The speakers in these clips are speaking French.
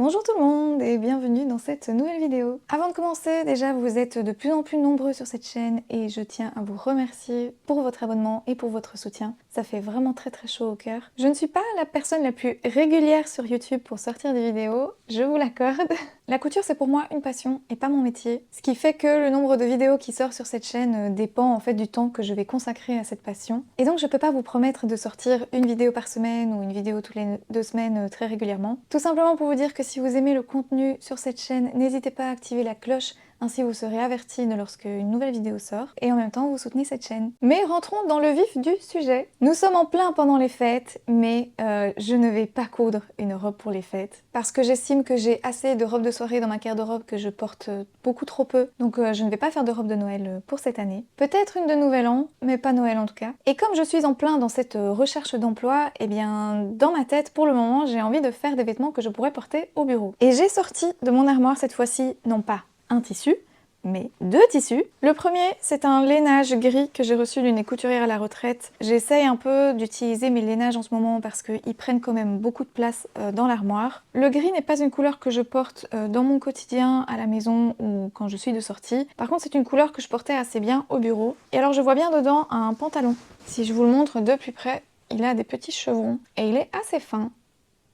Bonjour tout le monde et bienvenue dans cette nouvelle vidéo. Avant de commencer, déjà vous êtes de plus en plus nombreux sur cette chaîne et je tiens à vous remercier pour votre abonnement et pour votre soutien. Ça fait vraiment très chaud au cœur. Je ne suis pas la personne la plus régulière sur YouTube pour sortir des vidéos, je vous l'accorde. La couture c'est pour moi une passion et pas mon métier, ce qui fait que le nombre de vidéos qui sort sur cette chaîne dépend en fait du temps que je vais consacrer à cette passion. Et donc je peux pas vous promettre de sortir une vidéo par semaine ou une vidéo toutes les 2 semaines très régulièrement. Tout simplement pour vous dire que si vous aimez le contenu sur cette chaîne, n'hésitez pas à activer la cloche, ainsi vous serez averti lorsque une nouvelle vidéo sort, et en même temps vous soutenez cette chaîne. Mais rentrons dans le vif du sujet. Nous sommes en plein pendant les fêtes, mais je ne vais pas coudre une robe pour les fêtes, parce que j'estime que j'ai assez de robes de soirée dans ma garde-robe que je porte beaucoup trop peu, donc je ne vais pas faire de robe de Noël pour cette année. Peut-être une de Nouvel An, mais pas Noël en tout cas. Et comme je suis en plein dans cette recherche d'emploi, eh bien dans ma tête pour le moment j'ai envie de faire des vêtements que je pourrais porter au bureau. Et j'ai sorti de mon armoire cette fois-ci, non pas un tissu, mais 2 tissus. Le premier, c'est un lainage gris que j'ai reçu d'une couturière à la retraite. J'essaye un peu d'utiliser mes lainages en ce moment parce qu'ils prennent quand même beaucoup de place dans l'armoire. Le gris n'est pas une couleur que je porte dans mon quotidien à la maison ou quand je suis de sortie. Par contre, c'est une couleur que je portais assez bien au bureau. Et alors, je vois bien dedans un pantalon. Si je vous le montre de plus près, il a des petits chevrons et il est assez fin.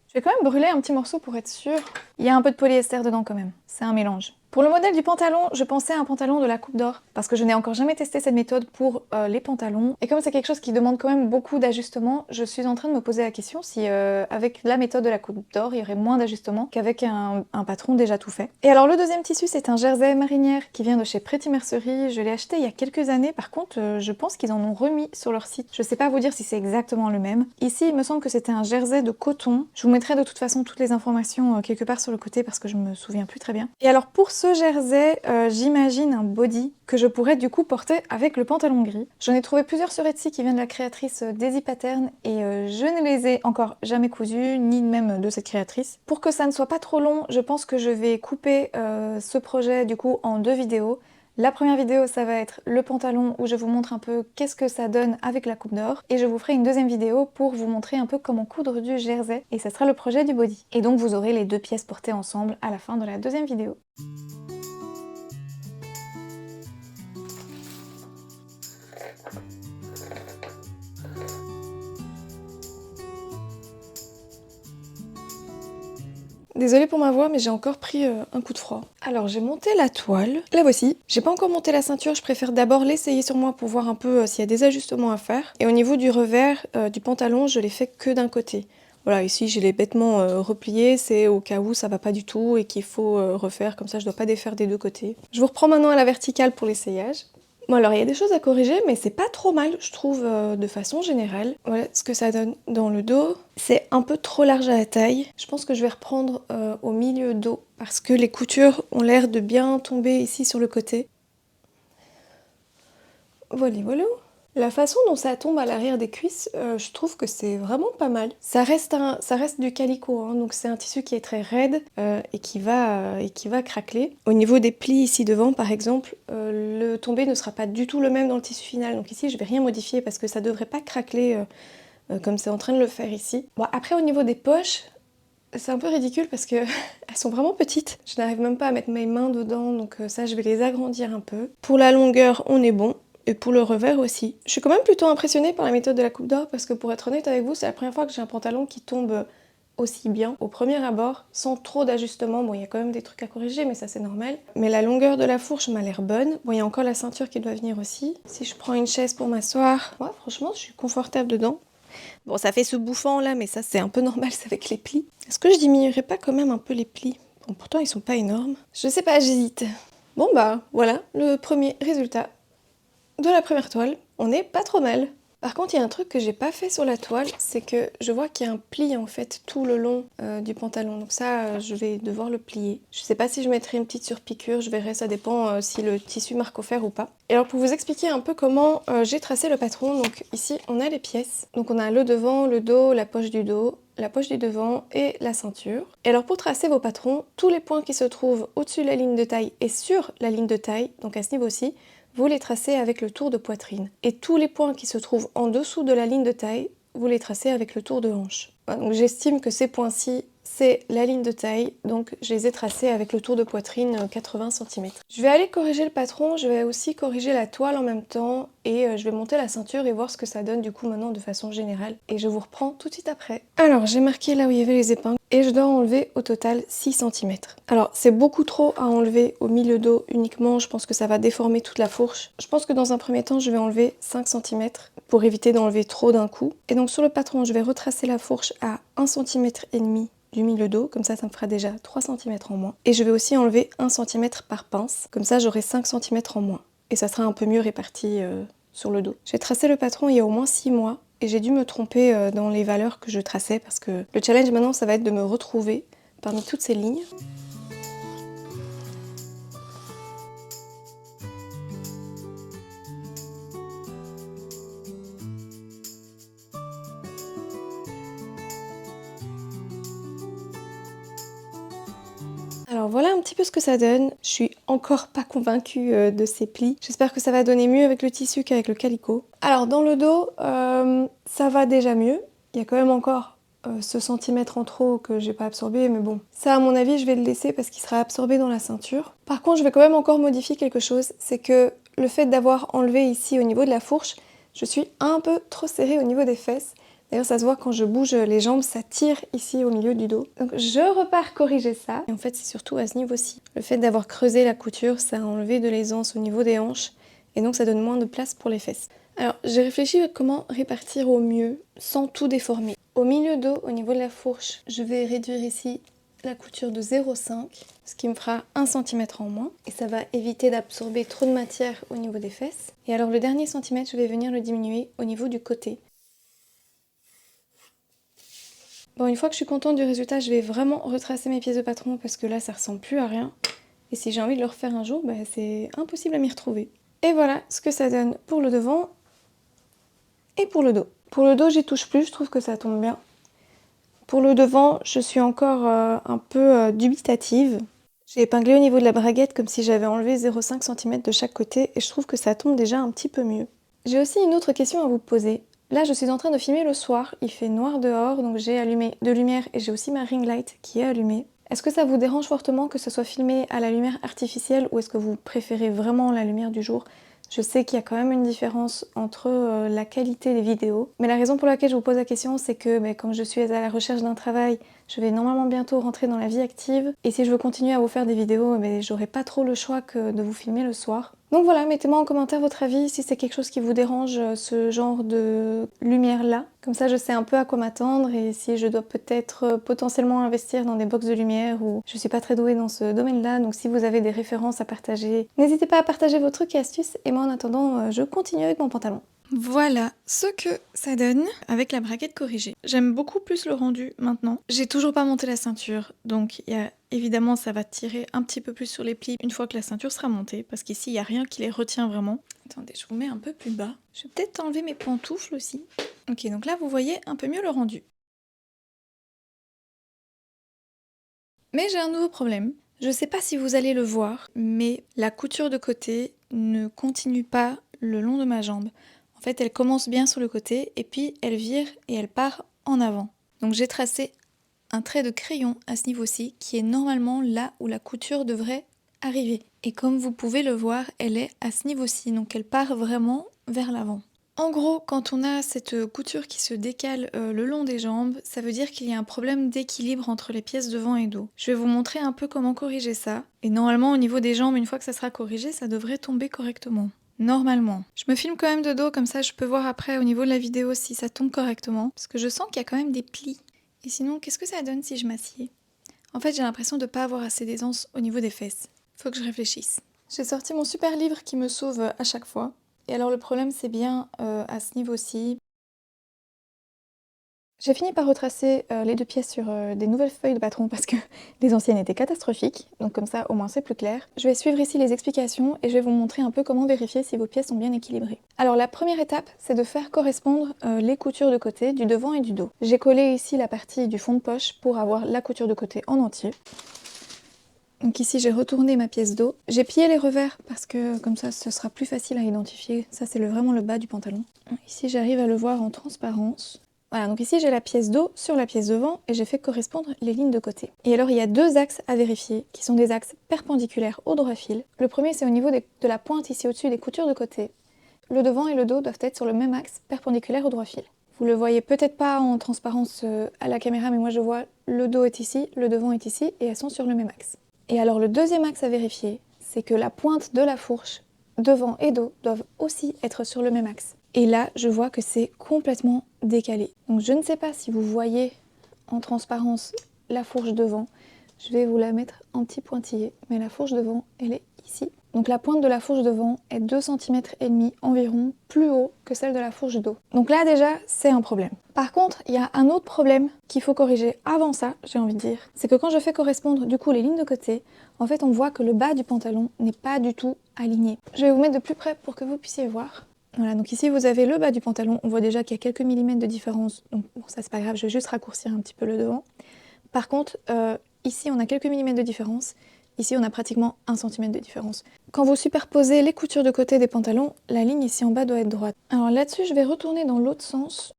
Je vais quand même brûler un petit morceau pour être sûre. Il y a un peu de polyester dedans quand même, c'est un mélange. Pour le modèle du pantalon, je pensais à un pantalon de la Coupe d'Or, parce que je n'ai encore jamais testé cette méthode pour les pantalons. Et comme c'est quelque chose qui demande quand même beaucoup d'ajustements, je suis en train de me poser la question si avec la méthode de la Coupe d'Or, il y aurait moins d'ajustements qu'avec un patron déjà tout fait. Et alors le deuxième tissu, c'est un jersey marinière qui vient de chez Pretty Mercery. Je l'ai acheté il y a quelques années, par contre je pense qu'ils en ont remis sur leur site. Je sais pas vous dire si c'est exactement le même. Ici, il me semble que c'était un jersey de coton. Je vous mettrai de toute façon toutes les informations quelque part sur le côté parce que je me souviens plus très bien. Et alors pour ce jersey, j'imagine un body que je pourrais du coup porter avec le pantalon gris. J'en ai trouvé plusieurs sur Etsy qui viennent de la créatrice Daisy Pattern et je ne les ai encore jamais cousus, ni même de cette créatrice. Pour que ça ne soit pas trop long, je pense que je vais couper ce projet du coup en 2 vidéos. La première vidéo, ça va être le pantalon où je vous montre un peu qu'est-ce que ça donne avec la coupe d'or. Et je vous ferai une deuxième vidéo pour vous montrer un peu comment coudre du jersey. Et ça sera le projet du body. Et donc vous aurez les 2 pièces portées ensemble à la fin de la deuxième vidéo. Désolée pour ma voix, mais j'ai encore pris un coup de froid. Alors j'ai monté la toile, la voici. J'ai pas encore monté la ceinture, je préfère d'abord l'essayer sur moi pour voir un peu s'il y a des ajustements à faire. Et au niveau du revers du pantalon, je l'ai fait que d'un côté. Voilà, ici j'ai les vêtements repliés, c'est au cas où ça va pas du tout et qu'il faut refaire, comme ça je dois pas défaire des 2 côtés. Je vous reprends maintenant à la verticale pour l'essayage. Bon alors il y a des choses à corriger mais c'est pas trop mal je trouve de façon générale. Voilà ce que ça donne dans le dos. C'est un peu trop large à la taille. Je pense que je vais reprendre au milieu dos parce que les coutures ont l'air de bien tomber ici sur le côté. Voilà voilà. La façon dont ça tombe à l'arrière des cuisses, je trouve que c'est vraiment pas mal. Ça reste du calicot, hein, donc c'est un tissu qui est très raide et qui va craqueler. Au niveau des plis ici devant par exemple, le tombé ne sera pas du tout le même dans le tissu final. Donc ici je vais rien modifier parce que ça devrait pas craqueler comme c'est en train de le faire ici. Bon après au niveau des poches, c'est un peu ridicule parce que elles sont vraiment petites. Je n'arrive même pas à mettre mes mains dedans, donc ça je vais les agrandir un peu. Pour la longueur, on est bon. Et pour le revers aussi. Je suis quand même plutôt impressionnée par la méthode de la coupe d'or parce que pour être honnête avec vous, c'est la première fois que j'ai un pantalon qui tombe aussi bien au premier abord, sans trop d'ajustements. Bon, il y a quand même des trucs à corriger, mais ça c'est normal. Mais la longueur de la fourche m'a l'air bonne. Bon, il y a encore la ceinture qui doit venir aussi. Si je prends une chaise pour m'asseoir, ouais, franchement, je suis confortable dedans. Bon, ça fait ce bouffant là, mais ça c'est un peu normal, c'est avec les plis. Est-ce que je diminuerais pas quand même un peu les plis? Bon, pourtant ils sont pas énormes. Je sais pas, j'hésite. Bon bah, voilà, le premier résultat de la première toile, on est pas trop mal. Par contre, il y a un truc que j'ai pas fait sur la toile, c'est que je vois qu'il y a un pli en fait tout le long du pantalon. Donc ça, je vais devoir le plier. Je sais pas si je mettrai une petite surpiqûre, je verrai, ça dépend si le tissu marque au fer ou pas. Et alors pour vous expliquer un peu comment j'ai tracé le patron, donc ici on a les pièces. Donc on a le devant, le dos, la poche du dos, la poche du devant et la ceinture. Et alors pour tracer vos patrons, tous les points qui se trouvent au-dessus de la ligne de taille et sur la ligne de taille, donc à ce niveau-ci, vous les tracez avec le tour de poitrine. Et tous les points qui se trouvent en dessous de la ligne de taille, vous les tracez avec le tour de hanche. Voilà, donc j'estime que ces points-ci, c'est la ligne de taille, donc je les ai tracées avec le tour de poitrine 80 cm. Je vais aller corriger le patron, je vais aussi corriger la toile en même temps et je vais monter la ceinture et voir ce que ça donne du coup maintenant de façon générale. Et je vous reprends tout de suite après. Alors j'ai marqué là où il y avait les épingles et je dois enlever au total 6 cm. Alors c'est beaucoup trop à enlever au milieu dos uniquement, je pense que ça va déformer toute la fourche. Je pense que dans un premier temps je vais enlever 5 cm pour éviter d'enlever trop d'un coup. Et donc sur le patron je vais retracer la fourche à 1,5 cm du milieu dos, comme ça me fera déjà 3 cm en moins. Et je vais aussi enlever 1 cm par pince, comme ça j'aurai 5 cm en moins. Et ça sera un peu mieux réparti sur le dos. J'ai tracé le patron il y a au moins 6 mois et j'ai dû me tromper dans les valeurs que je traçais parce que le challenge maintenant ça va être de me retrouver parmi toutes ces lignes. Alors voilà un petit peu ce que ça donne. Je suis encore pas convaincue de ces plis. J'espère que ça va donner mieux avec le tissu qu'avec le calicot. Alors dans le dos, ça va déjà mieux. Il y a quand même encore ce centimètre en trop que j'ai pas absorbé, mais bon. Ça à mon avis je vais le laisser parce qu'il sera absorbé dans la ceinture. Par contre je vais quand même encore modifier quelque chose, c'est que le fait d'avoir enlevé ici au niveau de la fourche, je suis un peu trop serrée au niveau des fesses. D'ailleurs ça se voit quand je bouge les jambes, ça tire ici au milieu du dos. Donc je repars corriger ça. Et en fait c'est surtout à ce niveau-ci. Le fait d'avoir creusé la couture, ça a enlevé de l'aisance au niveau des hanches. Et donc ça donne moins de place pour les fesses. Alors j'ai réfléchi à comment répartir au mieux sans tout déformer. Au milieu dos, au niveau de la fourche, je vais réduire ici la couture de 0,5, ce qui me fera 1 cm en moins. Et ça va éviter d'absorber trop de matière au niveau des fesses. Et alors le dernier centimètre, je vais venir le diminuer au niveau du côté. Bon, une fois que je suis contente du résultat, je vais vraiment retracer mes pièces de patron parce que là, ça ressemble plus à rien. Et si j'ai envie de le refaire un jour, bah, c'est impossible à m'y retrouver. Et voilà ce que ça donne pour le devant et pour le dos. Pour le dos, j'y touche plus, je trouve que ça tombe bien. Pour le devant, je suis encore un peu dubitative. J'ai épinglé au niveau de la braguette comme si j'avais enlevé 0,5 cm de chaque côté et je trouve que ça tombe déjà un petit peu mieux. J'ai aussi une autre question à vous poser. Là, je suis en train de filmer le soir, il fait noir dehors, donc j'ai allumé de lumière et j'ai aussi ma ring light qui est allumée. Est-ce que ça vous dérange fortement que ce soit filmé à la lumière artificielle ou est-ce que vous préférez vraiment la lumière du jour? Je sais qu'il y a quand même une différence entre la qualité des vidéos, mais la raison pour laquelle je vous pose la question, c'est que comme je suis à la recherche d'un travail, je vais normalement bientôt rentrer dans la vie active, et si je veux continuer à vous faire des vidéos, j'aurai pas trop le choix que de vous filmer le soir. Donc voilà, mettez-moi en commentaire votre avis si c'est quelque chose qui vous dérange, ce genre de lumière-là. Comme ça, je sais un peu à quoi m'attendre et si je dois peut-être potentiellement investir dans des box de lumière ou je suis pas très douée dans ce domaine-là. Donc si vous avez des références à partager, n'hésitez pas à partager vos trucs et astuces. Et moi, en attendant, je continue avec mon pantalon. Voilà ce que ça donne avec la braguette corrigée. J'aime beaucoup plus le rendu maintenant. J'ai toujours pas monté la ceinture, donc évidemment ça va tirer un petit peu plus sur les plis une fois que la ceinture sera montée, parce qu'ici il n'y a rien qui les retient vraiment. Attendez, je vous mets un peu plus bas. Je vais peut-être enlever mes pantoufles aussi. Ok, donc là vous voyez un peu mieux le rendu. Mais j'ai un nouveau problème. Je sais pas si vous allez le voir, mais la couture de côté ne continue pas le long de ma jambe. En fait, elle commence bien sur le côté et puis elle vire et elle part en avant. Donc j'ai tracé un trait de crayon à ce niveau-ci qui est normalement là où la couture devrait arriver. Et comme vous pouvez le voir, elle est à ce niveau-ci, donc elle part vraiment vers l'avant. En gros, quand on a cette couture qui se décale le long des jambes, ça veut dire qu'il y a un problème d'équilibre entre les pièces devant et dos. Je vais vous montrer un peu comment corriger ça. Et normalement, au niveau des jambes, une fois que ça sera corrigé, ça devrait tomber correctement. Normalement. Je me filme quand même de dos, comme ça je peux voir après au niveau de la vidéo si ça tombe correctement. Parce que je sens qu'il y a quand même des plis. Et sinon, qu'est-ce que ça donne si je m'assieds? En fait, j'ai l'impression de ne pas avoir assez d'aisance au niveau des fesses. Faut que je réfléchisse. J'ai sorti mon super livre qui me sauve à chaque fois. Et alors le problème c'est bien à ce niveau-ci. J'ai fini par retracer les deux pièces sur des nouvelles feuilles de patron parce que les anciennes étaient catastrophiques, donc comme ça au moins c'est plus clair. Je vais suivre ici les explications et je vais vous montrer un peu comment vérifier si vos pièces sont bien équilibrées. Alors la première étape, c'est de faire correspondre les coutures de côté du devant et du dos. J'ai collé ici la partie du fond de poche pour avoir la couture de côté en entier. Donc ici j'ai retourné ma pièce dos. J'ai plié les revers parce que comme ça ce sera plus facile à identifier. Ça c'est vraiment le bas du pantalon. Ici j'arrive à le voir en transparence. Voilà, donc ici j'ai la pièce dos sur la pièce devant et j'ai fait correspondre les lignes de côté. Et alors il y a deux axes à vérifier qui sont des axes perpendiculaires au droit fil. Le premier c'est au niveau de la pointe ici au-dessus des coutures de côté. Le devant et le dos doivent être sur le même axe perpendiculaire au droit fil. Vous le voyez peut-être pas en transparence à la caméra, mais moi je vois le dos est ici, le devant est ici et elles sont sur le même axe. Et alors le deuxième axe à vérifier, c'est que la pointe de la fourche, devant et dos, doivent aussi être sur le même axe. Et là, je vois que c'est complètement décalé. Donc je ne sais pas si vous voyez en transparence la fourche devant. Je vais vous la mettre en petit pointillé, mais la fourche devant, elle est ici. Donc la pointe de la fourche devant est 2,5 cm environ plus haut que celle de la fourche dos. Donc là déjà, c'est un problème. Par contre, il y a un autre problème qu'il faut corriger avant ça, j'ai envie de dire. C'est que quand je fais correspondre du coup les lignes de côté, en fait on voit que le bas du pantalon n'est pas du tout aligné. Je vais vous mettre de plus près pour que vous puissiez voir. Voilà, donc ici vous avez le bas du pantalon, on voit déjà qu'il y a quelques millimètres de différence, donc bon, ça c'est pas grave, je vais juste raccourcir un petit peu le devant. Par contre, ici on a quelques millimètres de différence, ici on a pratiquement 1 cm de différence. Quand vous superposez les coutures de côté des pantalons, la ligne ici en bas doit être droite. Alors là-dessus je vais retourner dans l'autre sens.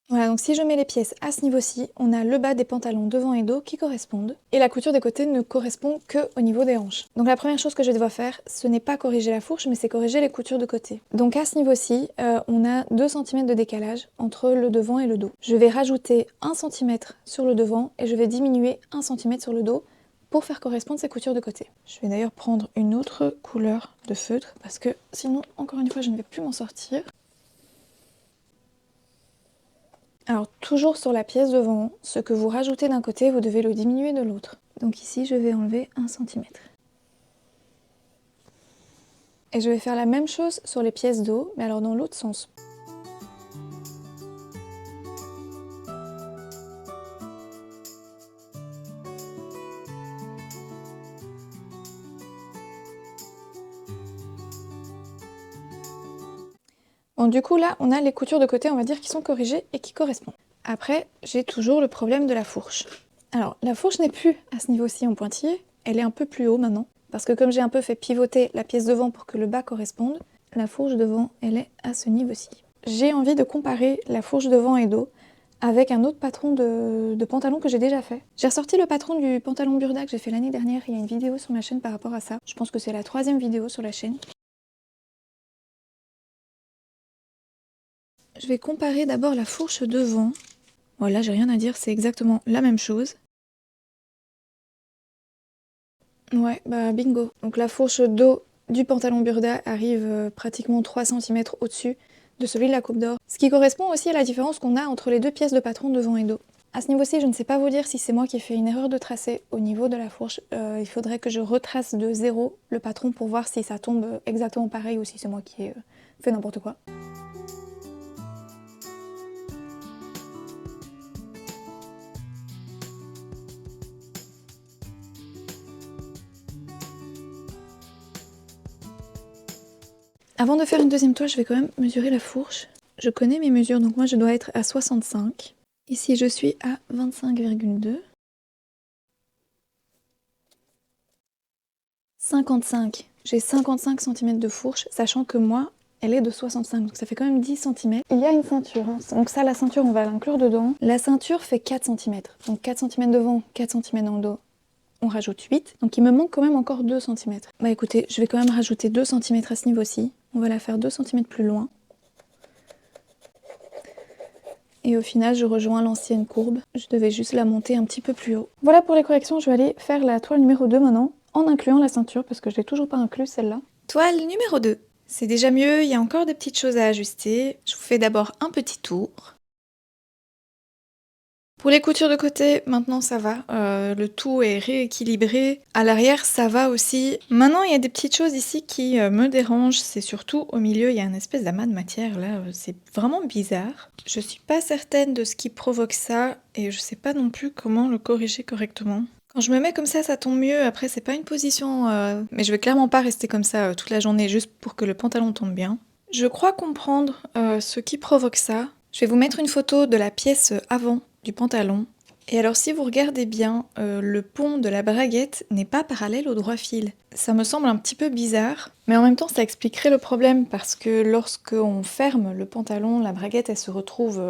Voilà, donc si je mets les pièces à ce niveau-ci, on a le bas des pantalons devant et dos qui correspondent, et la couture des côtés ne correspond que au niveau des hanches. Donc la première chose que je vais devoir faire, ce n'est pas corriger la fourche, mais c'est corriger les coutures de côté. Donc à ce niveau-ci, on a 2 cm de décalage entre le devant et le dos. Je vais rajouter 1 cm sur le devant, et je vais diminuer 1 cm sur le dos, pour faire correspondre ces coutures de côté. Je vais d'ailleurs prendre une autre couleur de feutre, parce que sinon, encore une fois, je ne vais plus m'en sortir. Alors toujours sur la pièce devant, ce que vous rajoutez d'un côté, vous devez le diminuer de l'autre. Donc ici, je vais enlever 1 cm. Et je vais faire la même chose sur les pièces dos, mais alors dans l'autre sens. Bon, du coup là, on a les coutures de côté, on va dire, qui sont corrigées et qui correspondent. Après, j'ai toujours le problème de la fourche. Alors, la fourche n'est plus à ce niveau-ci en pointillé, elle est un peu plus haut maintenant. Parce que comme j'ai un peu fait pivoter la pièce devant pour que le bas corresponde, la fourche devant, elle est à ce niveau-ci. J'ai envie de comparer la fourche devant et dos avec un autre patron de pantalon que j'ai déjà fait. J'ai ressorti le patron du pantalon Burda que j'ai fait l'année dernière, il y a une vidéo sur ma chaîne par rapport à ça. Je pense que c'est la 3e vidéo sur la chaîne. Je vais comparer d'abord la fourche devant. Voilà, j'ai rien à dire, c'est exactement la même chose. Ouais, bah bingo. Donc la fourche dos du pantalon Burda arrive pratiquement 3 cm au-dessus de celui de la Coupe d'Or. Ce qui correspond aussi à la différence qu'on a entre les deux pièces de patron devant et dos. À ce niveau-ci, je ne sais pas vous dire si c'est moi qui ai fait une erreur de tracé au niveau de la fourche. Il faudrait que je retrace de zéro le patron pour voir si ça tombe exactement pareil ou si c'est moi qui ai fait n'importe quoi. Avant de faire une deuxième toile, je vais quand même mesurer la fourche. Je connais mes mesures, donc moi je dois être à 65. Ici je suis à 25,2. 55. J'ai 55 cm de fourche, sachant que moi, elle est de 65, donc ça fait quand même 10 cm. Il y a une ceinture, hein. Donc ça, la ceinture, on va l'inclure dedans. La ceinture fait 4 cm, donc 4 cm devant, 4 cm dans le dos. On rajoute 8, donc il me manque quand même encore 2 cm. Bah écoutez, je vais quand même rajouter 2 cm à ce niveau-ci. On va la faire 2 cm plus loin. Et au final, je rejoins l'ancienne courbe. Je devais juste la monter un petit peu plus haut. Voilà pour les corrections, je vais aller faire la toile numéro 2 maintenant, en incluant la ceinture, parce que je l'ai toujours pas inclus celle-là. Toile numéro 2. C'est déjà mieux, il y a encore des petites choses à ajuster. Je vous fais d'abord un petit tour. Pour les coutures de côté, maintenant ça va, le tout est rééquilibré. À l'arrière, ça va aussi. Maintenant, il y a des petites choses ici qui me dérangent. C'est surtout au milieu, il y a une espèce d'amas de matière là, c'est vraiment bizarre. Je suis pas certaine de ce qui provoque ça et je sais pas non plus comment le corriger correctement. Quand je me mets comme ça tombe mieux. Après, c'est pas une position, mais je vais clairement pas rester comme ça toute la journée juste pour que le pantalon tombe bien. Je crois comprendre ce qui provoque ça. Je vais vous mettre une photo de la pièce avant du pantalon Et alors si vous regardez bien, le pont de la braguette n'est pas parallèle au droit fil. Ça me semble un petit peu bizarre, mais en même temps ça expliquerait le problème parce que lorsqu'on ferme le pantalon, la braguette elle se retrouve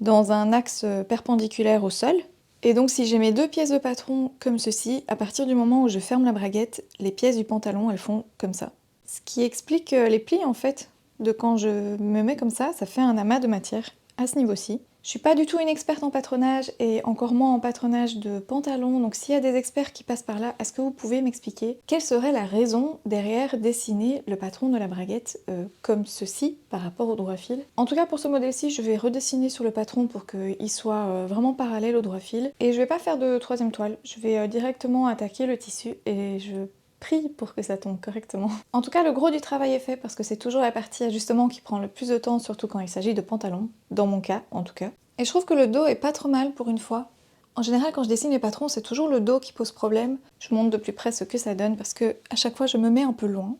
dans un axe perpendiculaire au sol. Et donc si j'ai mes deux pièces de patron comme ceci, à partir du moment où je ferme la braguette, les pièces du pantalon elles font comme ça. Ce qui explique les plis en fait, de quand je me mets comme ça fait un amas de matière à ce niveau-ci. Je suis pas du tout une experte en patronage et encore moins en patronage de pantalons, donc s'il y a des experts qui passent par là, est-ce que vous pouvez m'expliquer quelle serait la raison derrière dessiner le patron de la braguette comme ceci par rapport au droit fil? En tout cas pour ce modèle-ci, je vais redessiner sur le patron pour qu'il soit vraiment parallèle au droit fil. Et je vais pas faire de troisième toile, je vais directement attaquer le tissu et je prie pour que ça tombe correctement. En tout cas, le gros du travail est fait parce que c'est toujours la partie ajustement qui prend le plus de temps, surtout quand il s'agit de pantalons, dans mon cas en tout cas. Et je trouve que le dos est pas trop mal pour une fois. En général, quand je dessine les patrons, c'est toujours le dos qui pose problème. Je vous montre de plus près ce que ça donne parce que à chaque fois, je me mets un peu loin.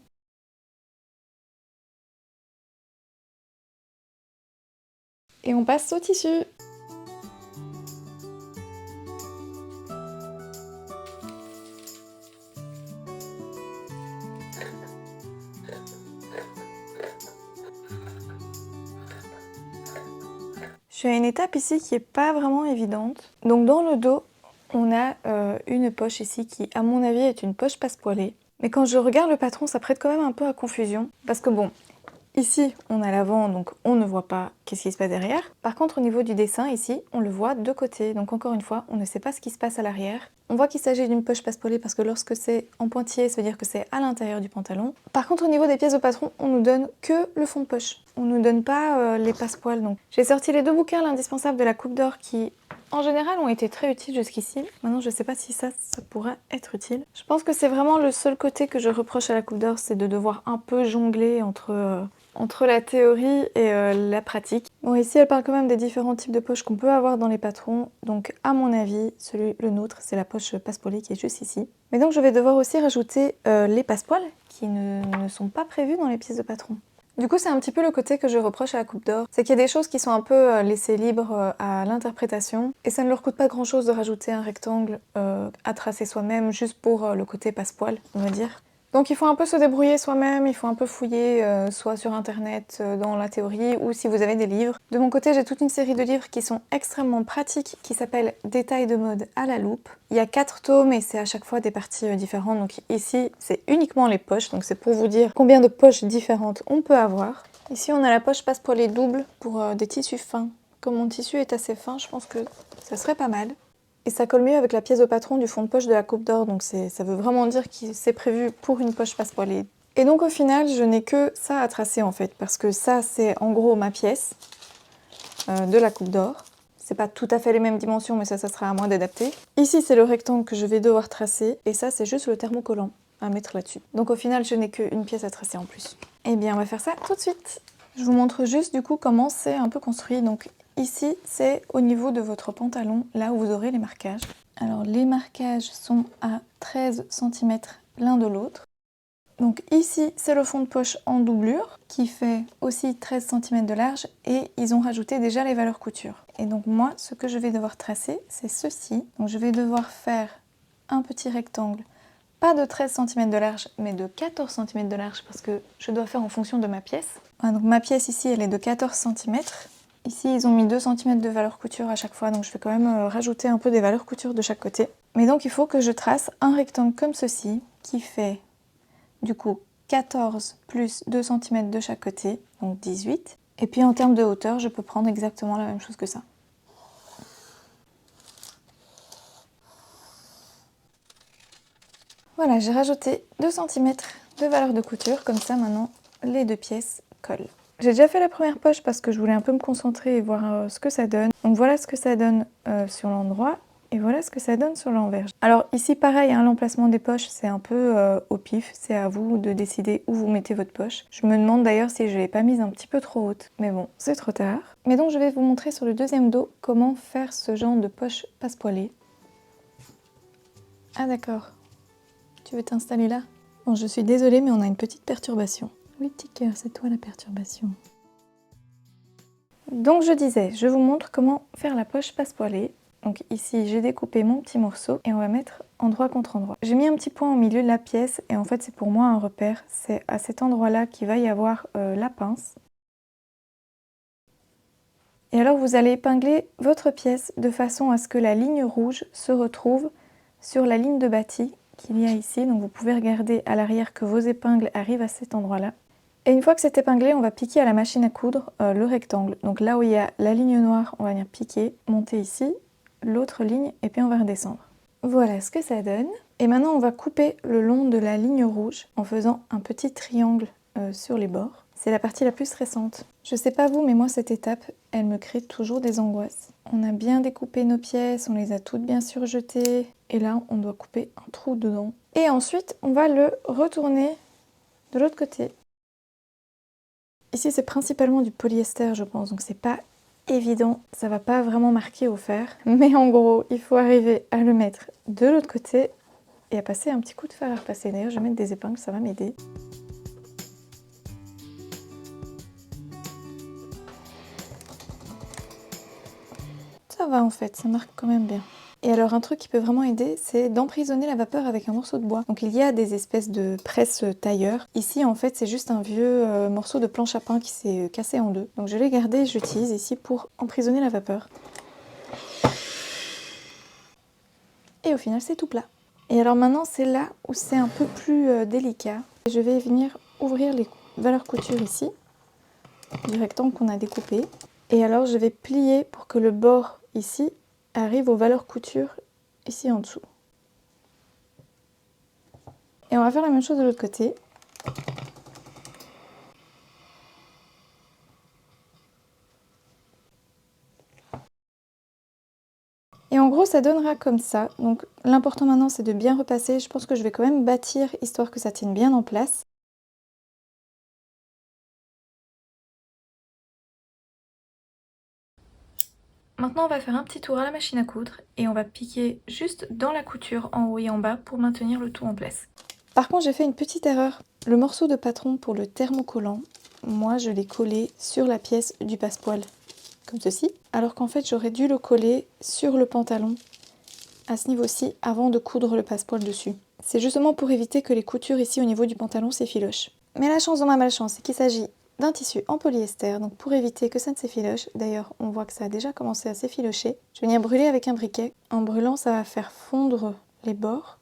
Et on passe au tissu. Je suis à une étape ici qui est pas vraiment évidente. Donc dans le dos, on a une poche ici qui, à mon avis, est une poche passepoilée. Mais quand je regarde le patron, ça prête quand même un peu à confusion. Parce que bon, ici, on a l'avant, donc on ne voit pas qu'est-ce qui se passe derrière. Par contre, au niveau du dessin, ici, on le voit de côté. Donc encore une fois, on ne sait pas ce qui se passe à l'arrière. On voit qu'il s'agit d'une poche passepoilée parce que lorsque c'est en pointillé, ça veut dire que c'est à l'intérieur du pantalon. Par contre, au niveau des pièces de patron, on nous donne que le fond de poche. On nous donne pas les passepoils. Donc j'ai sorti les deux bouquins, l'indispensable de la Coupe d'Or qui... en général, ont été très utiles jusqu'ici. Maintenant, je sais pas si ça pourra être utile. Je pense que c'est vraiment le seul côté que je reproche à la Coupe d'Or, c'est de devoir un peu jongler entre la théorie et la pratique. Bon, ici, elle parle quand même des différents types de poches qu'on peut avoir dans les patrons. Donc, à mon avis, le nôtre, c'est la poche passepoilée qui est juste ici. Mais donc, je vais devoir aussi rajouter les passepoils qui ne sont pas prévus dans les pièces de patron. Du coup, c'est un petit peu le côté que je reproche à la Coupe d'Or, c'est qu'il y a des choses qui sont un peu laissées libres à l'interprétation, et ça ne leur coûte pas grand chose de rajouter un rectangle à tracer soi-même, juste pour le côté passepoil, on va dire. Donc il faut un peu se débrouiller soi-même, il faut un peu fouiller, soit sur internet, dans la théorie, ou si vous avez des livres. De mon côté, j'ai toute une série de livres qui sont extrêmement pratiques, qui s'appellent Détails de mode à la loupe. Il y a 4 tomes et c'est à chaque fois des parties différentes, donc ici c'est uniquement les poches, donc c'est pour vous dire combien de poches différentes on peut avoir. Ici on a la poche passepoilée double pour des tissus fins. Comme mon tissu est assez fin, je pense que ça serait pas mal. Et ça colle mieux avec la pièce de patron du fond de poche de la Coupe d'Or, donc ça veut vraiment dire que c'est prévu pour une poche passepoilée. Et donc au final, je n'ai que ça à tracer en fait, parce que ça c'est en gros ma pièce de la Coupe d'Or. C'est pas tout à fait les mêmes dimensions, mais ça sera à moi d'adapter. Ici c'est le rectangle que je vais devoir tracer, et ça c'est juste le thermocollant à mettre là-dessus. Donc au final, je n'ai qu'une pièce à tracer en plus. Et bien on va faire ça tout de suite. Je vous montre juste du coup comment c'est un peu construit. Donc ici, c'est au niveau de votre pantalon, là où vous aurez les marquages. Alors les marquages sont à 13 cm l'un de l'autre. Donc ici, c'est le fond de poche en doublure qui fait aussi 13 cm de large et ils ont rajouté déjà les valeurs couture. Et donc moi, ce que je vais devoir tracer, c'est ceci. Donc je vais devoir faire un petit rectangle, pas de 13 cm de large, mais de 14 cm de large parce que je dois faire en fonction de ma pièce. Voilà, donc ma pièce ici, elle est de 14 cm. Ici, ils ont mis 2 cm de valeur couture à chaque fois, donc je vais quand même rajouter un peu des valeurs couture de chaque côté. Mais donc il faut que je trace un rectangle comme ceci, qui fait du coup 14 plus 2 cm de chaque côté, donc 18. Et puis en termes de hauteur, je peux prendre exactement la même chose que ça. Voilà, j'ai rajouté 2 cm de valeur de couture, comme ça maintenant les deux pièces collent. J'ai déjà fait la première poche parce que je voulais un peu me concentrer et voir ce que ça donne. Donc voilà ce que ça donne sur l'endroit et voilà ce que ça donne sur l'envers. Alors ici pareil, hein, l'emplacement des poches c'est un peu au pif, c'est à vous de décider où vous mettez votre poche. Je me demande d'ailleurs si je ne l'ai pas mise un petit peu trop haute, mais bon, c'est trop tard. Mais donc je vais vous montrer sur le deuxième dos comment faire ce genre de poche passepoilée. Ah d'accord, tu veux t'installer là? Bon, je suis désolée mais on a une petite perturbation. Oui, petit cœur, c'est toi la perturbation. Donc je disais, je vous montre comment faire la poche passepoilée. Donc ici j'ai découpé mon petit morceau et on va mettre endroit contre endroit. J'ai mis un petit point au milieu de la pièce et en fait c'est pour moi un repère. C'est à cet endroit-là qu'il va y avoir la pince. Et alors vous allez épingler votre pièce de façon à ce que la ligne rouge se retrouve sur la ligne de bâti qu'il y a ici. Donc vous pouvez regarder à l'arrière que vos épingles arrivent à cet endroit-là. Et une fois que c'est épinglé, on va piquer à la machine à coudre le rectangle. Donc là où il y a la ligne noire, on va venir piquer, monter ici, l'autre ligne et puis on va redescendre. Voilà ce que ça donne. Et maintenant on va couper le long de la ligne rouge en faisant un petit triangle sur les bords. C'est la partie la plus récente. Je sais pas vous, mais moi cette étape, elle me crée toujours des angoisses. On a bien découpé nos pièces, on les a toutes bien surjetées. Et là, on doit couper un trou dedans. Et ensuite, on va le retourner de l'autre côté. Ici, c'est principalement du polyester, je pense, donc c'est pas évident. Ça va pas vraiment marquer au fer. Mais en gros, il faut arriver à le mettre de l'autre côté et à passer un petit coup de fer à repasser. D'ailleurs, je vais mettre des épingles, ça va m'aider. Ça va en fait, ça marque quand même bien. Et alors un truc qui peut vraiment aider, c'est d'emprisonner la vapeur avec un morceau de bois. Donc il y a des espèces de presse tailleur. Ici en fait c'est juste un vieux morceau de planche à pain qui s'est cassé en deux. Donc je l'ai gardé et je l'utilise ici pour emprisonner la vapeur. Et au final c'est tout plat. Et alors maintenant c'est là où c'est un peu plus délicat. Je vais venir ouvrir les valeurs couture ici, du rectangle qu'on a découpé. Et alors je vais plier pour que le bord ici arrive aux valeurs couture ici en dessous. Et on va faire la même chose de l'autre côté. Et en gros ça donnera comme ça. Donc l'important maintenant c'est de bien repasser. Je pense que je vais quand même bâtir histoire que ça tienne bien en place. Maintenant on va faire un petit tour à la machine à coudre et on va piquer juste dans la couture en haut et en bas pour maintenir le tout en place. Par contre j'ai fait une petite erreur. Le morceau de patron pour le thermocollant, moi je l'ai collé sur la pièce du passepoil, comme ceci. Alors qu'en fait j'aurais dû le coller sur le pantalon à ce niveau-ci avant de coudre le passepoil dessus. C'est justement pour éviter que les coutures ici au niveau du pantalon s'effilochent. Mais la chance dans ma malchance, c'est qu'il s'agit d'un tissu en polyester, donc pour éviter que ça ne s'effiloche, d'ailleurs on voit que ça a déjà commencé à s'effilocher, je vais venir brûler avec un briquet. En brûlant ça va faire fondre les bords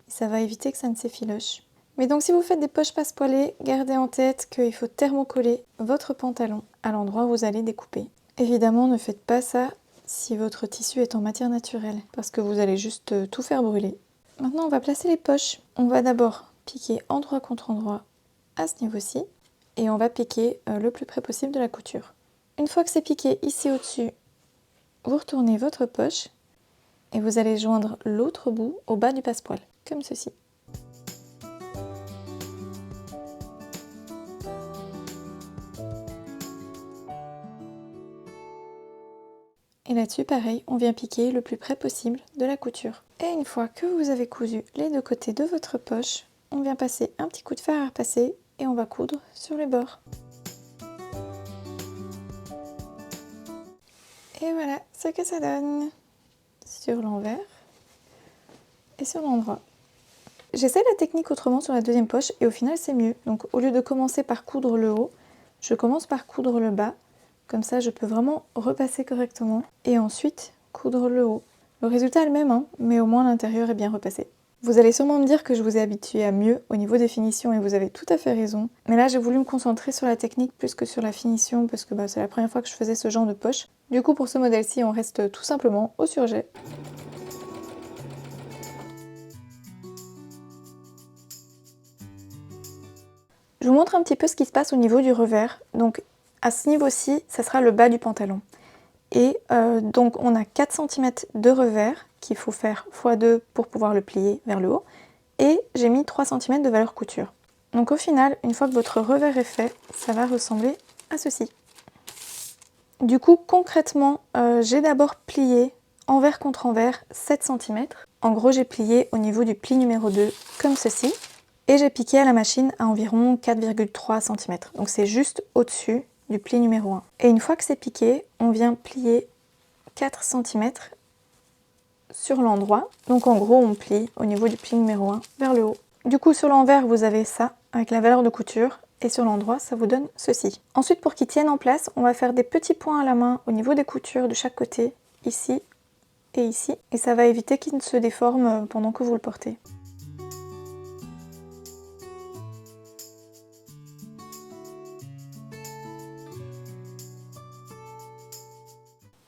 et ça va éviter que ça ne s'effiloche. Mais donc si vous faites des poches passepoilées, gardez en tête qu'il faut thermocoller votre pantalon à l'endroit où vous allez découper. Évidemment ne faites pas ça si votre tissu est en matière naturelle, parce que vous allez juste tout faire brûler. Maintenant on va placer les poches. On va d'abord piquer endroit contre endroit à ce niveau-ci. Et on va piquer le plus près possible de la couture. Une fois que c'est piqué ici au-dessus, vous retournez votre poche et vous allez joindre l'autre bout au bas du passepoil, comme ceci. Et là-dessus, pareil, on vient piquer le plus près possible de la couture. Et une fois que vous avez cousu les deux côtés de votre poche, on vient passer un petit coup de fer à repasser et on va coudre sur les bords. Et voilà ce que ça donne sur l'envers et sur l'endroit. J'essaie la technique autrement sur la deuxième poche et au final c'est mieux. Donc au lieu de commencer par coudre le haut, je commence par coudre le bas. Comme ça je peux vraiment repasser correctement et ensuite coudre le haut. Le résultat est le même, hein, mais au moins l'intérieur est bien repassé. Vous allez sûrement me dire que je vous ai habitué à mieux au niveau des finitions et vous avez tout à fait raison. Mais là j'ai voulu me concentrer sur la technique plus que sur la finition parce que c'est la première fois que je faisais ce genre de poche. Du coup pour ce modèle-ci on reste tout simplement au surjet. Je vous montre un petit peu ce qui se passe au niveau du revers. Donc à ce niveau-ci, ça sera le bas du pantalon. Et donc on a 4 cm de revers qu'il faut faire x2 pour pouvoir le plier vers le haut. Et j'ai mis 3 cm de valeur couture. Donc au final, une fois que votre revers est fait, ça va ressembler à ceci. Du coup, concrètement, j'ai d'abord plié envers contre envers 7 cm. En gros, j'ai plié au niveau du pli numéro 2 comme ceci. Et j'ai piqué à la machine à environ 4,3 cm. Donc c'est juste au-dessus du pli numéro 1. Et une fois que c'est piqué, on vient plier 4 cm sur l'endroit. Donc en gros, on plie au niveau du pli numéro 1 vers le haut. Du coup, sur l'envers, vous avez ça avec la valeur de couture. Et sur l'endroit, ça vous donne ceci. Ensuite, pour qu'ils tiennent en place, on va faire des petits points à la main au niveau des coutures de chaque côté, ici et ici. Et ça va éviter qu'ils ne se déforment pendant que vous le portez.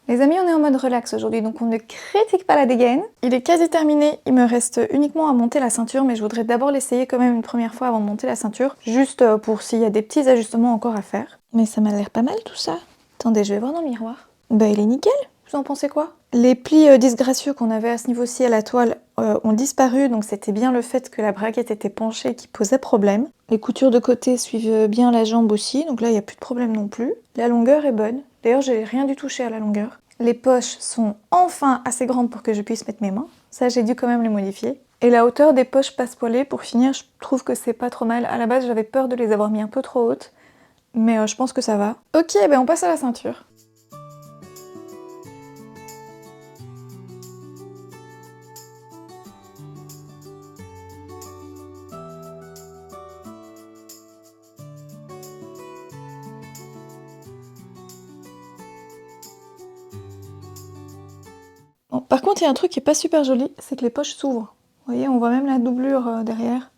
Les amis, on est en mode relax aujourd'hui, donc on ne critique pas la dégaine. Il est quasi terminé, il me reste uniquement à monter la ceinture, mais je voudrais d'abord l'essayer quand même une première fois avant de monter la ceinture, juste pour s'il y a des petits ajustements encore à faire. Mais ça m'a l'air pas mal tout ça. Attendez, je vais voir dans le miroir. Bah il est nickel, vous en pensez quoi? Les plis disgracieux qu'on avait à ce niveau-ci à la toile ont disparu, donc c'était bien le fait que la braguette était penchée qui posait problème. Les coutures de côté suivent bien la jambe aussi, donc là il n'y a plus de problème non plus. La longueur est bonne. D'ailleurs, j'ai rien du tout touché à la longueur. Les poches sont enfin assez grandes pour que je puisse mettre mes mains. Ça, j'ai dû quand même les modifier. Et la hauteur des poches passepoilées, pour finir, je trouve que c'est pas trop mal. À la base, j'avais peur de les avoir mis un peu trop hautes, mais je pense que ça va. Ok, ben on passe à la ceinture. Bon, par contre, il y a un truc qui est pas super joli, c'est que les poches s'ouvrent. Vous voyez, on voit même la doublure derrière.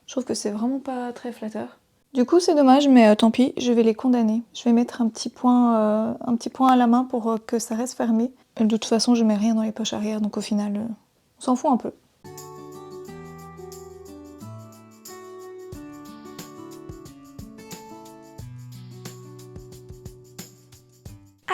Je trouve que c'est vraiment pas très flatteur. Du coup, c'est dommage, mais tant pis, je vais les condamner. Je vais mettre un petit point à la main pour que ça reste fermé. Et de toute façon, je mets rien dans les poches arrière, donc au final, on s'en fout un peu.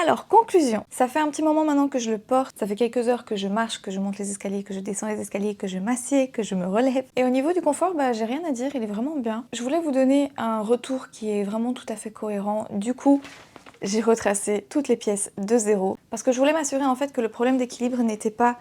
Alors, conclusion. Ça fait un petit moment maintenant que je le porte. Ça fait quelques heures que je marche, que je monte les escaliers, que je descends les escaliers, que je m'assieds, que je me relève. Et au niveau du confort, bah, j'ai rien à dire, il est vraiment bien. Je voulais vous donner un retour qui est vraiment tout à fait cohérent. Du coup, j'ai retracé toutes les pièces de zéro. Parce que je voulais m'assurer en fait que le problème d'équilibre n'était pas...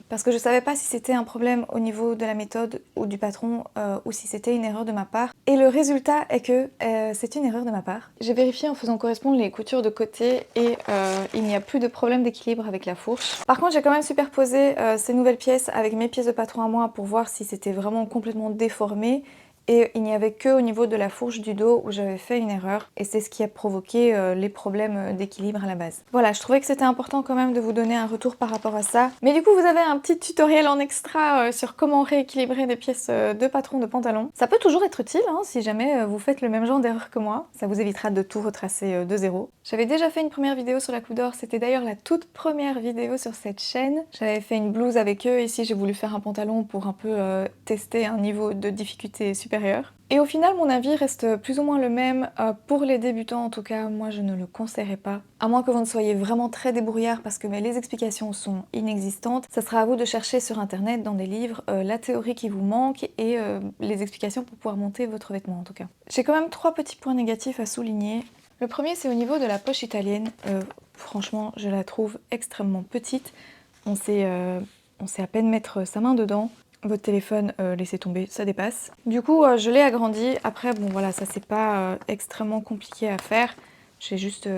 parce que je savais pas si c'était un problème au niveau de la méthode ou du patron ou si c'était une erreur de ma part. Et le résultat est que c'est une erreur de ma part. J'ai vérifié en faisant correspondre les coutures de côté et il n'y a plus de problème d'équilibre avec la fourche. Par contre, j'ai quand même superposé ces nouvelles pièces avec mes pièces de patron à moi pour voir si c'était vraiment complètement déformé. Et il n'y avait que au niveau de la fourche du dos où j'avais fait une erreur et c'est ce qui a provoqué les problèmes d'équilibre à la base. Voilà, je trouvais que c'était important quand même de vous donner un retour par rapport à ça. Mais du coup, vous avez un petit tutoriel en extra sur comment rééquilibrer des pièces de patron de pantalon. Ça peut toujours être utile hein, si jamais vous faites le même genre d'erreur que moi. Ça vous évitera de tout retracer de zéro. J'avais déjà fait une première vidéo sur la coupe d'or, c'était d'ailleurs la toute première vidéo sur cette chaîne. J'avais fait une blouse avec eux, ici j'ai voulu faire un pantalon pour un peu tester un niveau de difficulté supérieur. Et au final, mon avis reste plus ou moins le même. Pour les débutants, en tout cas, moi je ne le conseillerais pas. À moins que vous ne soyez vraiment très débrouillard parce que les explications sont inexistantes. Ça sera à vous de chercher sur internet, dans des livres, la théorie qui vous manque et les explications pour pouvoir monter votre vêtement en tout cas. J'ai quand même 3 petits points négatifs à souligner. Le premier, c'est au niveau de la poche italienne. Franchement, je la trouve extrêmement petite. On sait à peine mettre sa main dedans. Votre téléphone, laissez tomber, ça dépasse. Du coup, je l'ai agrandi. Après, bon voilà, ça c'est pas extrêmement compliqué à faire. J'ai juste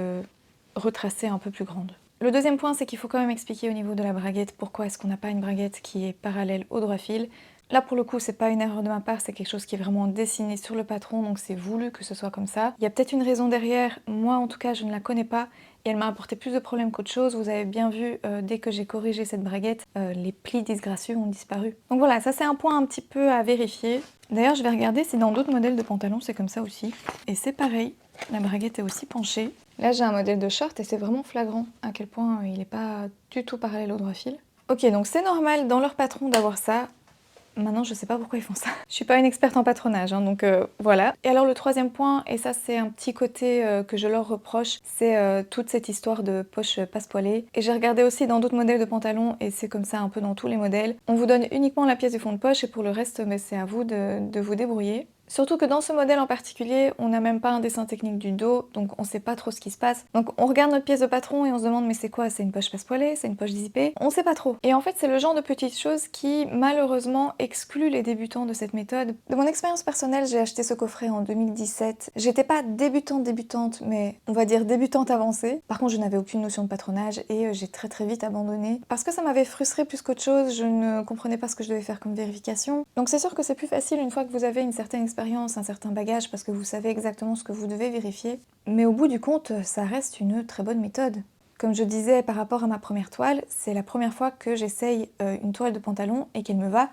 retracé un peu plus grande. Le deuxième point, c'est qu'il faut quand même expliquer au niveau de la braguette pourquoi est-ce qu'on n'a pas une braguette qui est parallèle au droit fil. Là, pour le coup, c'est pas une erreur de ma part, c'est quelque chose qui est vraiment dessiné sur le patron, donc c'est voulu que ce soit comme ça. Il y a peut-être une raison derrière, moi en tout cas, je ne la connais pas, et elle m'a apporté plus de problèmes qu'autre chose. Vous avez bien vu, dès que j'ai corrigé cette braguette, les plis disgracieux ont disparu. Donc voilà, ça c'est un point un petit peu à vérifier. D'ailleurs, je vais regarder si dans d'autres modèles de pantalons, c'est comme ça aussi. Et c'est pareil, la braguette est aussi penchée. Là, j'ai un modèle de short et c'est vraiment flagrant à quel point il n'est pas du tout parallèle au droit fil. Ok, donc c'est normal dans leur patron d'avoir ça. Maintenant, je sais pas pourquoi ils font ça. Je suis pas une experte en patronage, hein, donc voilà. Et alors le troisième point, et ça c'est un petit côté que je leur reproche, c'est toute cette histoire de poche passepoilée. Et j'ai regardé aussi dans d'autres modèles de pantalons, et c'est comme ça un peu dans tous les modèles. On vous donne uniquement la pièce du fond de poche, et pour le reste, mais c'est à vous de vous débrouiller. Surtout que dans ce modèle en particulier, on n'a même pas un dessin technique du dos, donc on sait pas trop ce qui se passe. Donc on regarde notre pièce de patron et on se demande mais c'est quoi? C'est une poche passepoilée? C'est une poche zippée? On sait pas trop. Et en fait c'est le genre de petites choses qui malheureusement excluent les débutants de cette méthode. De mon expérience personnelle, j'ai acheté ce coffret en 2017. J'étais pas débutante, mais on va dire débutante avancée. Par contre je n'avais aucune notion de patronage et j'ai très vite abandonné. Parce que ça m'avait frustrée plus qu'autre chose, je ne comprenais pas ce que je devais faire comme vérification. Donc c'est sûr que c'est plus facile une fois que vous avez une certaine expérience, un certain bagage, parce que vous savez exactement ce que vous devez vérifier. Mais au bout du compte, ça reste une très bonne méthode. Comme je disais par rapport à ma première toile, c'est la première fois que j'essaye une toile de pantalon et qu'elle me va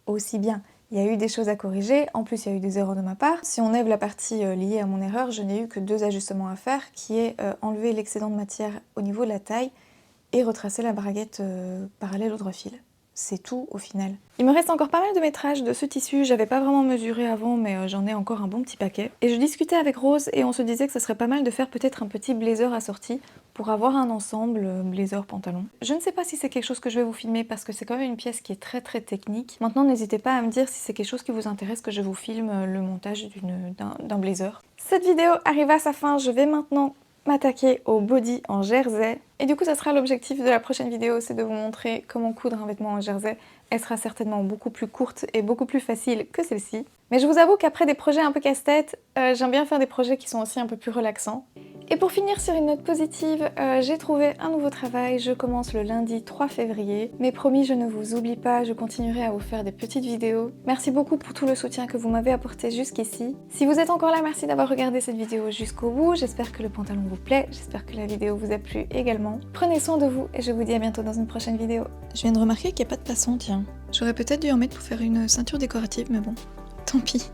aussi bien. Il y a eu des choses à corriger, en plus il y a eu des erreurs de ma part. Si on enlève la partie liée à mon erreur, je n'ai eu que 2 ajustements à faire, qui est enlever l'excédent de matière au niveau de la taille et retracer la braguette parallèle au droit fil. C'est tout au final. Il me reste encore pas mal de métrage de ce tissu, j'avais pas vraiment mesuré avant mais j'en ai encore un bon petit paquet. Et je discutais avec Rose et on se disait que ça serait pas mal de faire peut-être un petit blazer assorti pour avoir un ensemble blazer-pantalon. Je ne sais pas si c'est quelque chose que je vais vous filmer parce que c'est quand même une pièce qui est très technique. Maintenant n'hésitez pas à me dire si c'est quelque chose qui vous intéresse que je vous filme le montage d'un blazer. Cette vidéo arrive à sa fin, je vais maintenant m'attaquer au body en jersey. Et du coup ça sera l'objectif de la prochaine vidéo, c'est de vous montrer comment coudre un vêtement en jersey. Elle sera certainement beaucoup plus courte et beaucoup plus facile que celle-ci. Mais je vous avoue qu'après des projets un peu casse-tête, j'aime bien faire des projets qui sont aussi un peu plus relaxants. Et pour finir sur une note positive, j'ai trouvé un nouveau travail, je commence le lundi 3 février. Mais promis, je ne vous oublie pas, je continuerai à vous faire des petites vidéos. Merci beaucoup pour tout le soutien que vous m'avez apporté jusqu'ici. Si vous êtes encore là, merci d'avoir regardé cette vidéo jusqu'au bout. J'espère que le pantalon vous plaît, j'espère que la vidéo vous a plu également. Prenez soin de vous et je vous dis à bientôt dans une prochaine vidéo. Je viens de remarquer qu'il n'y a pas de passant, tiens. J'aurais peut-être dû en mettre pour faire une ceinture décorative, mais bon, tant pis.